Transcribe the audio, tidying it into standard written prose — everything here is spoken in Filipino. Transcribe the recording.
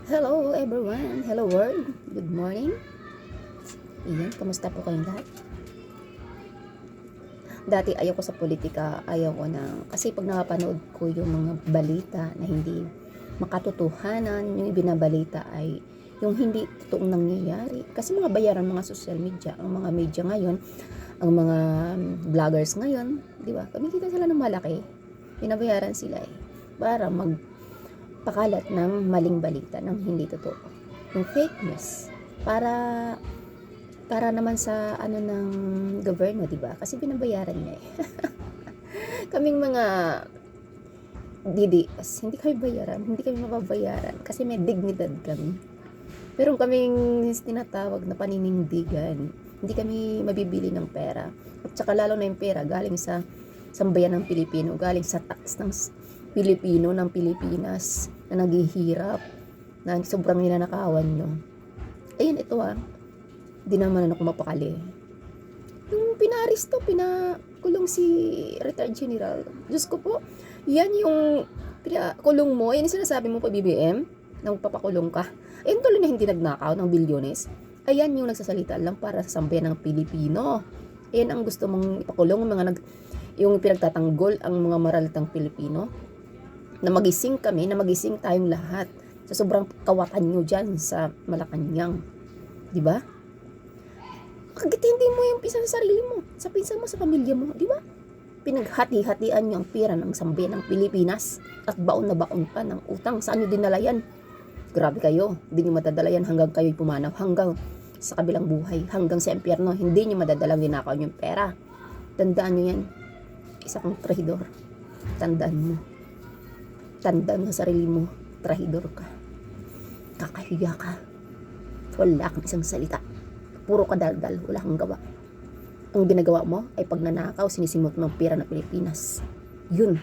Hello everyone! Hello world! Good morning! Iyan, kamusta po kayong lahat? Dati ayaw ko sa politika, ayaw ko na, kasi pag nakapanood ko yung mga balita na hindi makatotohanan, yung ibinabalita ay yung hindi totoong nangyayari. Kasi mga bayaran mga social media, ang mga media ngayon, ang mga vloggers ngayon, di ba? Kumikita sila ng malaki, binabayaran sila para magpakalat ng maling balita, ng hindi totoo. Yung fake news, para naman sa ano ng gobyerno, 'di ba? Kasi binabayaran niya eh. Kaming mga DDS, hindi kami bayaran, hindi kami mababayaran kasi may dignidad kami. Pero kaming tinatawag na paninindigan, hindi kami mabibili ng pera. At saka lalo na yung pera galing sa sambayan ng Pilipino, galing sa tax ng Pilipino ng Pilipinas na naghihirap, na sobrang ninanakawan nyo. Ayun, ito di naman ako mapakali. Yung pinaristo, pinakulong si retired general. Diyos ko po, yan yung pinakulong mo, yan yung sinasabi mo pa BBM, nang papakulong ka. Ayun tuloy na hindi nagnakaw ng bilyones. Ayan yung nagsasalita lang para sa sambayan ng Pilipino. Ayan ang gusto mong ipakulong, yung pinagtatanggol ang mga maralitang Pilipino. Na magising kami, na magising tayong lahat sa sobrang kawatan nyo dyan sa Malacanang. Diba? Bakit hindi mo yung pinsan sa sarili mo, sa pinsan mo, sa pamilya mo, di ba? Pinaghati-hatian niyo ang pera ng sambayan ng Pilipinas at baon na baon pa ng utang. Saan niyo dinala yan? Grabe kayo, hindi niyo madadala yan hanggang kayo'y pumanaw, hanggang sa kabilang buhay, hanggang sa impyerno, hindi niyo madadalang ninakaw yung pera. Tandaan niyo yan. Isa kang trahidor. Tandaan mo. Tandaan mo sa sarili mo, trahidor ka. Kakahiya ka. Wala kang isang salita. Puro ka daldal, wala kang gawa. Ang ginagawa mo ay pagnanakaw, sinisimot ng pera ng Pilipinas. Yun